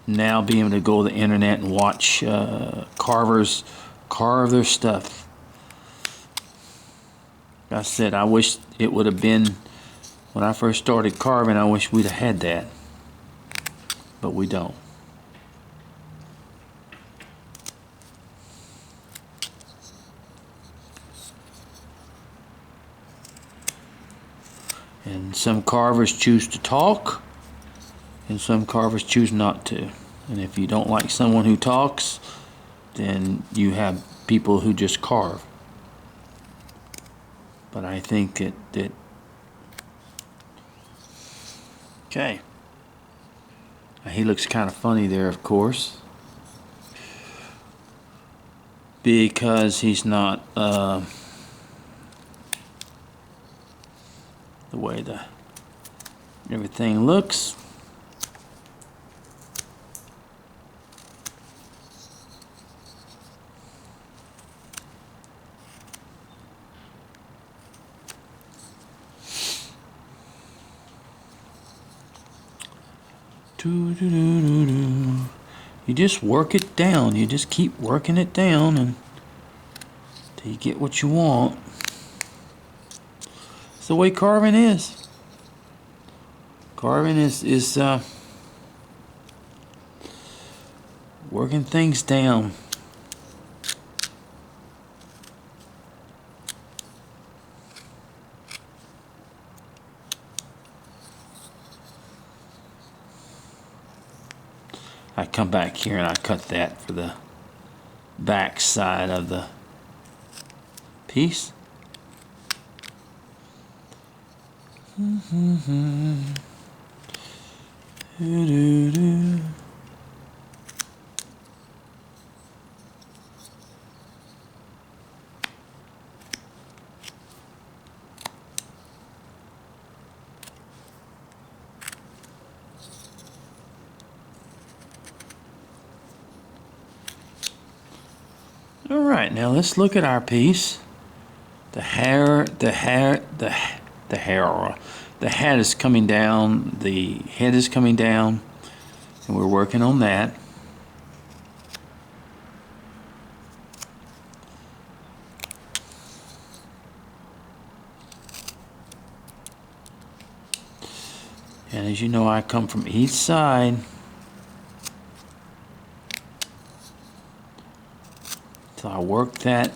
now being able to go to the internet and watch carvers carve their stuff. Like I said, I wish it would have been when I first started carving. I wish we'd have had that, but we don't. And some carvers choose to talk, and some carvers choose not to. And if you don't like someone who talks, then you have people who just carve. But I think that okay. He looks kind of funny there, of course, because he's not the way everything looks. You just work it down. You just keep working it down until you get what you want. It's the way carving is. Carving is working things down. I come back here and I cut that for the back side of the piece. All right, now let's look at our piece. The hat is coming down, the head is coming down, and we're working on that. And as you know, I come from each side. So I work that.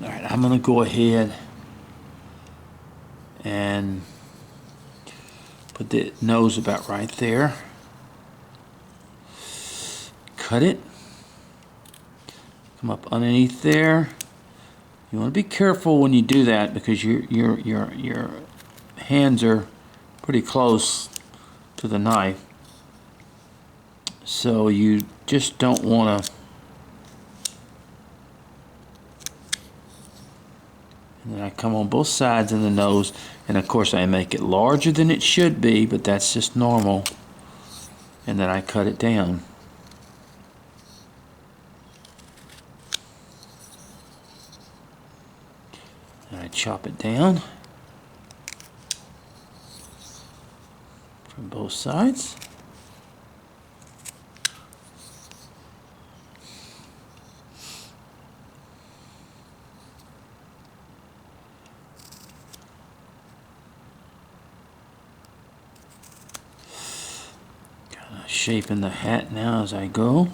All right, I'm going to go ahead and put the nose about right there. Cut it. Come up underneath there. You want to be careful when you do that because your hands are pretty close to the knife. So you just don't want to. And then I come on both sides of the nose, and of course I make it larger than it should be, but that's just normal. And then I cut it down. And I chop it down from both sides. Shaping the hat now as I go.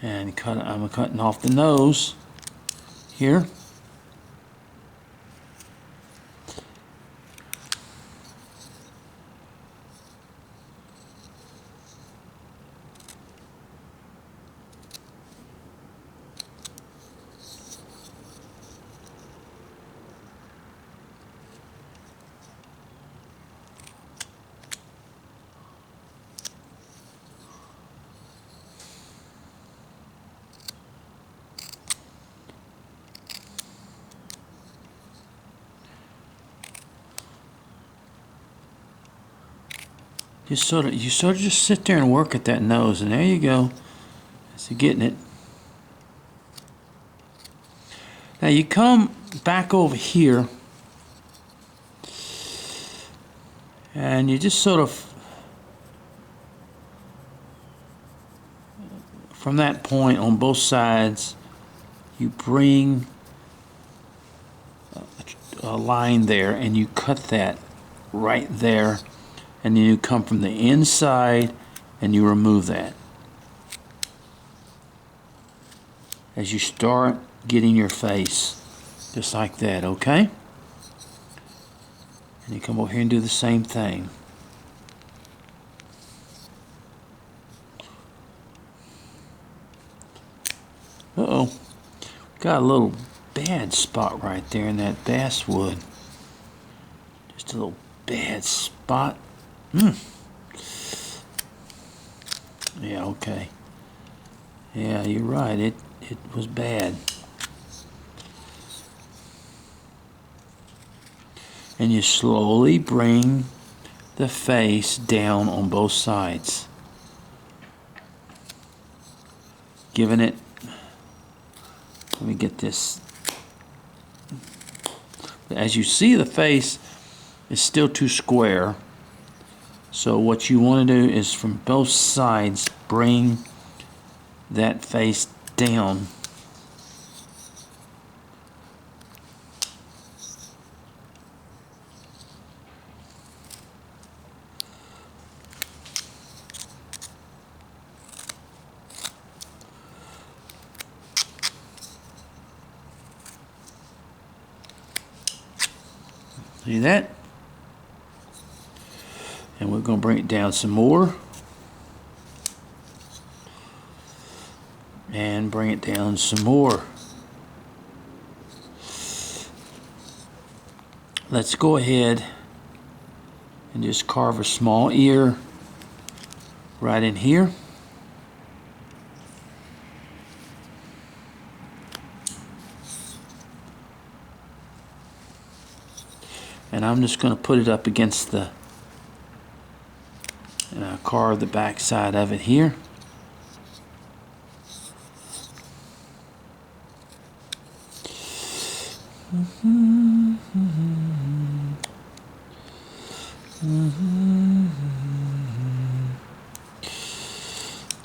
And I'm cutting off the nose here. you sort of just sit there and work at that nose, and there you go. So getting it. Now you come back over here, and you just sort of, from that point on both sides, you bring a line there, and you cut that right there, and then you come from the inside and you remove that as you start getting your face, just like that. Okay, and you come over here and do the same thing. Uh-oh, got a little bad spot right there in that basswood. Just a little bad spot. Yeah, okay. Yeah, you're right. It was bad. And you slowly bring the face down on both sides. Giving it, let me get this. As you see, the face is still too square. So what you want to do is from both sides bring that face down. See that? And we're going to bring it down some more. And bring it down some more. Let's go ahead and just carve a small ear right in here. And I'm just going to put it up against the, and I'll carve the back side of it here.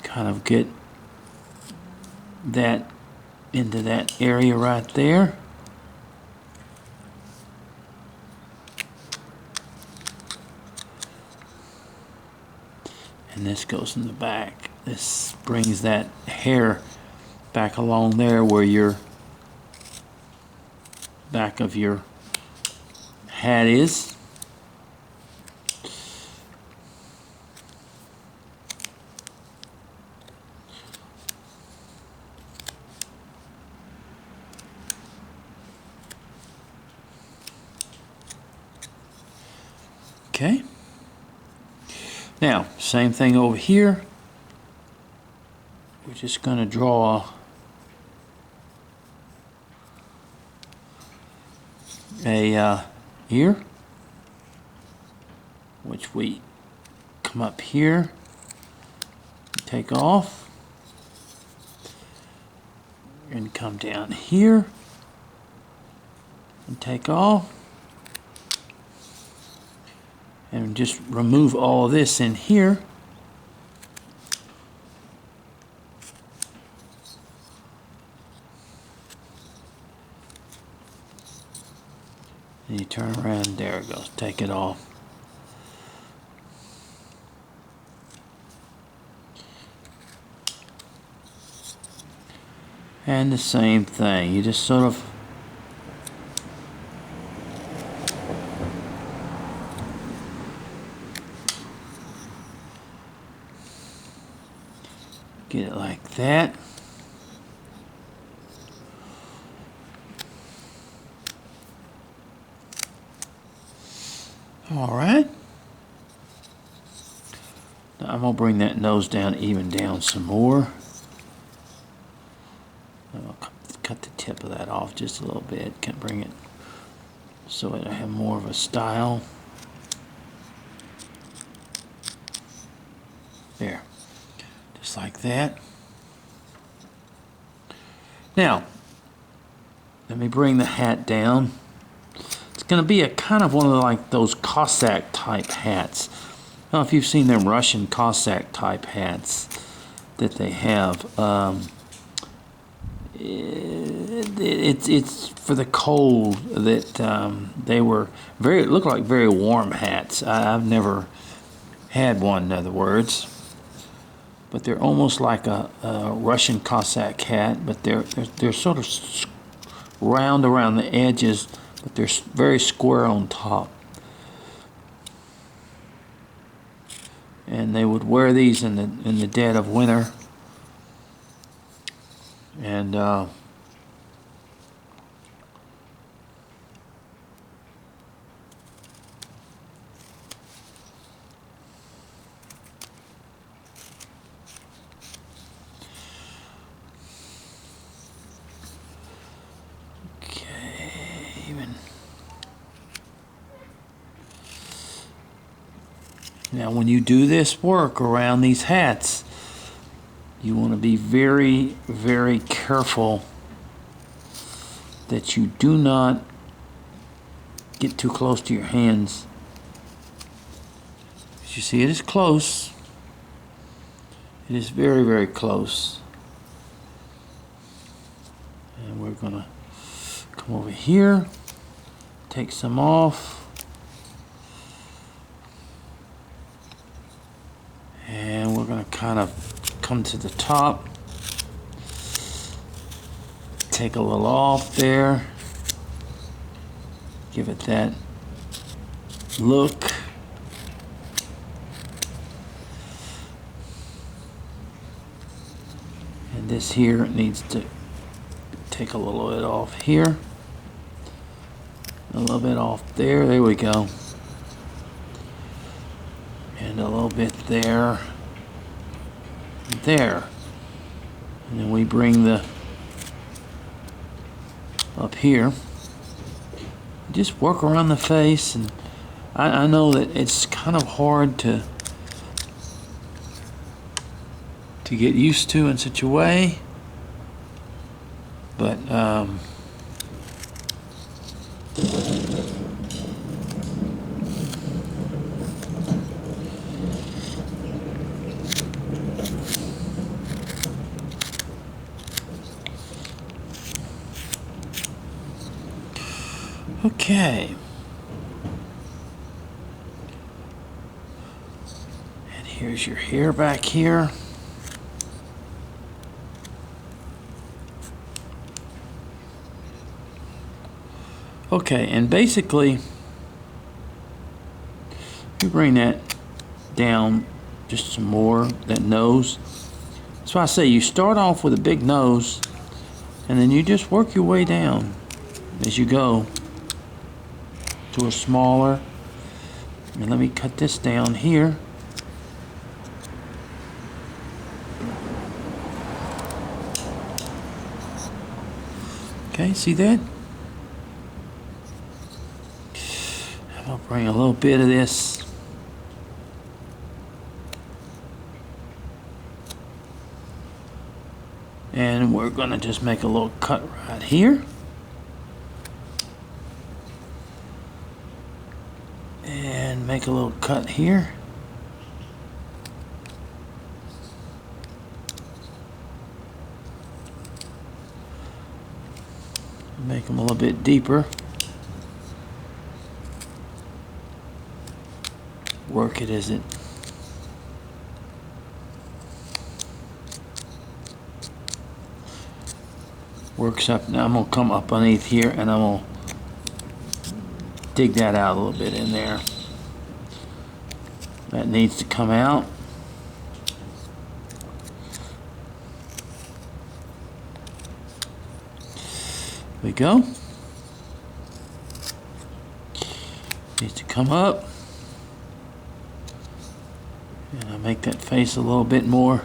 Kind of get that into that area right there. And this goes in the back. This brings that hair back along there where your back of your hat is. Okay. Now, same thing over here. We're just going to draw a ear, which we come up here, take off, and come down here and take off. And just remove all of this in here. And you turn around, there it goes, take it off. And the same thing, you just sort of get it like that. All right. Now I'm going to bring that nose down, even down some more. I'll cut the tip of that off just a little bit. Can bring it so it'll have more of a style. There. Just like that. Now, let me bring the hat down. It's going to be a kind of one of like those Cossack type hats. I don't know if you've seen them Russian Cossack type hats that they have. It's for the cold that they were look like very warm hats. I've never had one, in other words. But they're almost like a Russian Cossack hat, but they're sort of round around the edges, but they're very square on top. And they would wear these in the dead of winter. And now, when you do this work around these hats, you want to be very, very careful that you do not get too close to your hands. As you see, it is close. It is very, very close. And we're going to come over here, take some off. And we're going to kind of come to the top, take a little off there, give it that look. And this here needs to take a little bit off here, a little bit off there. There we go. And a little bit there, there. And then we bring the up here. Just work around the face, and I know that it's kind of hard to get used to in such a way, but okay. And here's your hair back here. Okay, and basically, you bring that down just some more, that nose. That's why I say you start off with a big nose, and then you just work your way down as you go to a smaller. And let me cut this down here. Okay, see that? I'll bring a little bit of this and we're going to just make a little cut right here. And make a little cut here. Make them a little bit deeper. Work it as it works up. Now I'm going to come up underneath here and I'm going to dig that out a little bit in there. That needs to come out. There we go. Needs to come up. And I make that face a little bit more.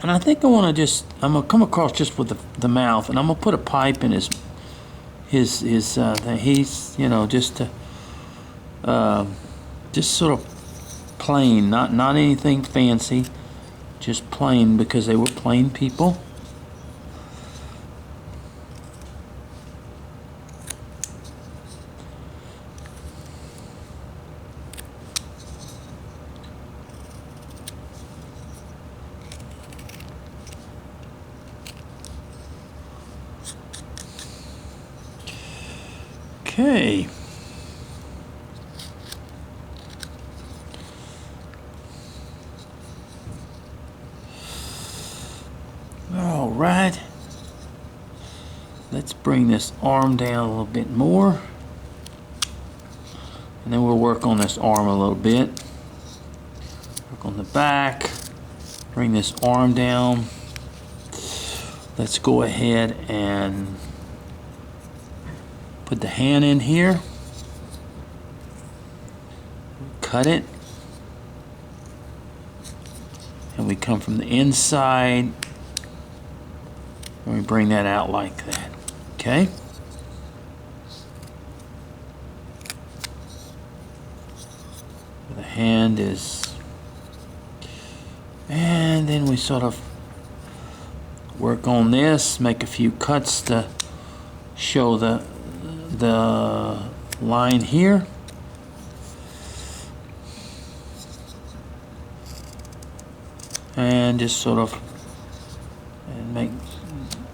And I think I want to I'm going to come across just with the mouth, and I'm going to put a pipe in his thing. He's, you know, just to, just sort of plain, not anything fancy, just plain, because they were plain people. Okay. All right. Let's bring this arm down a little bit more. And then we'll work on this arm a little bit. Work on the back. Bring this arm down. Let's go ahead and put the hand in here. Cut it. And we come from the inside. And we bring that out like that. Okay? The hand is... And then we sort of work on this, make a few cuts to show the line here. And just sort of make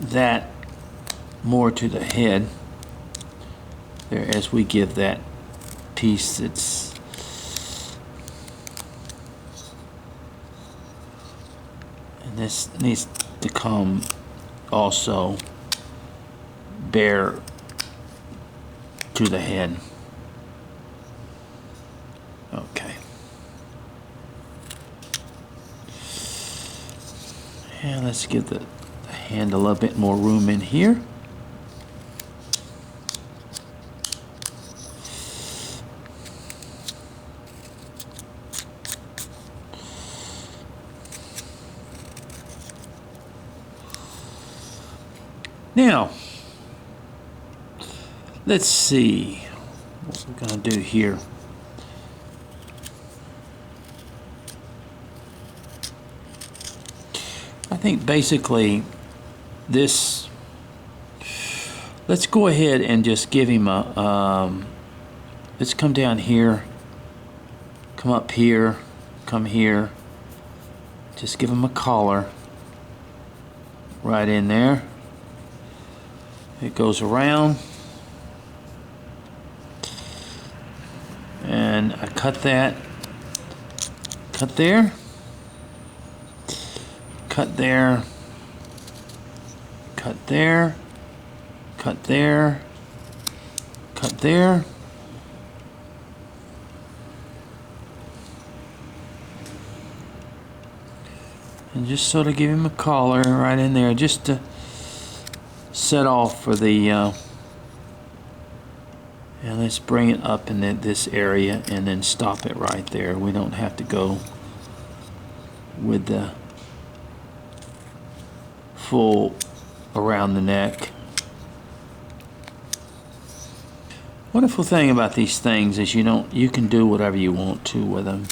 that more to the head there as we give that piece its and this needs to come also bare to the head. Okay. And let's give the hand a little bit more room in here. Now, let's see what we're going to do here. I think basically this, let's go ahead and just give him a, let's come down here, come up here, come here, just give him a collar right in there. It goes around, and I cut that, cut there, cut there, cut there, cut there, cut there, and just sort of give him a collar right in there just to set off for the and let's bring it up in this area and then stop it right there. We don't have to go with the full around the neck. Wonderful thing about these things is you can do whatever you want to with them.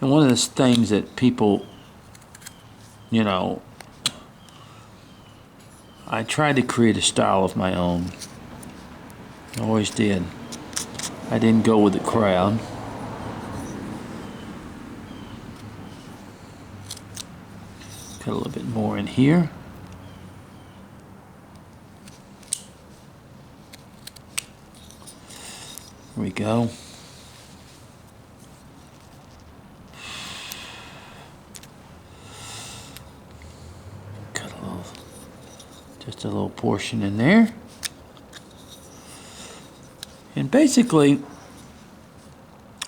And one of the things that people, I tried to create a style of my own. I always did. I didn't go with the crowd. Cut a little bit more in here. There we go. Just a little portion in there. And basically,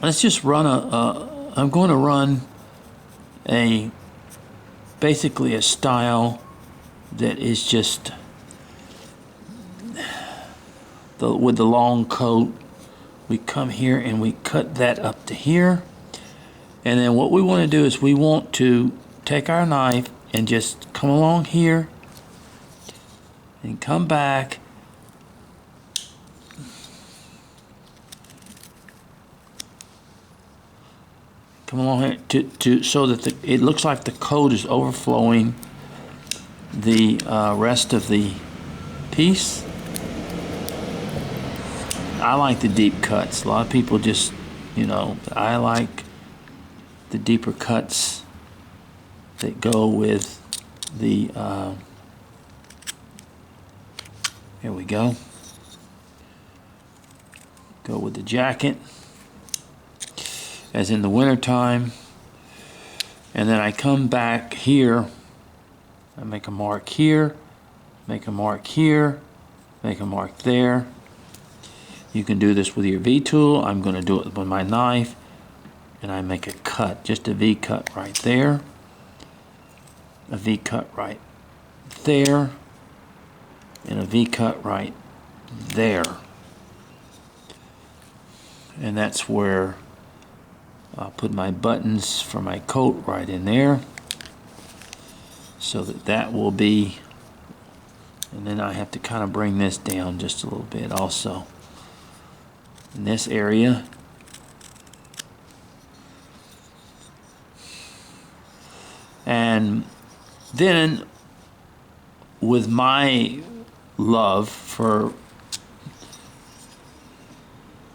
let's just run I'm going to run basically a style that is just with the long coat. We come here and we cut that up to here. And then what we want to do is we want to take our knife and just come along here and come back come along here so that it looks like the coat is overflowing the rest of the piece. I like the deep cuts. A lot of people just, I like the deeper cuts that go with the, here we go. Go with the jacket, as in the winter time. And then I come back here, I make a mark here, make a mark here, make a mark there. You can do this with your V tool. I'm going to do it with my knife, and I make a cut, just a V cut right there, a V cut right there, and a V cut right there. And that's where I'll put my buttons for my coat right in there, so that will be, and then I have to kind of bring this down just a little bit also in this area. And then with my love for,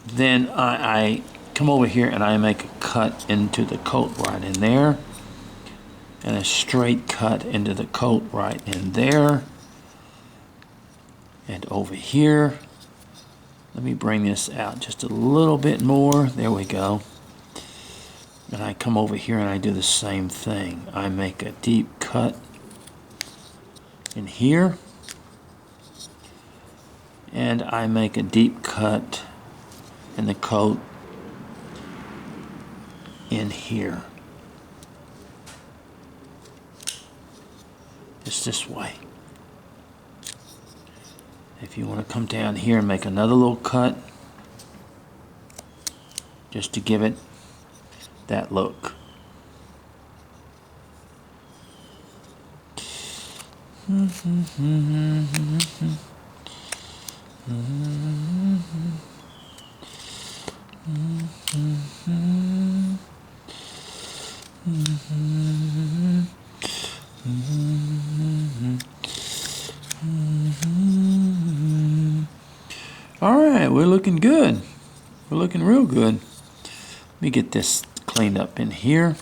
then I come over here and I make a cut into the coat right in there, and a straight cut into the coat right in there, and over here. Let me bring this out just a little bit more. There we go. And I come over here and I do the same thing. I make a deep cut in here, and I make a deep cut in the coat in here. Just this way. If you want to come down here and make another little cut, just to give it that look. All right, we're looking good. We're looking real good. Let me get this cleaned up in here.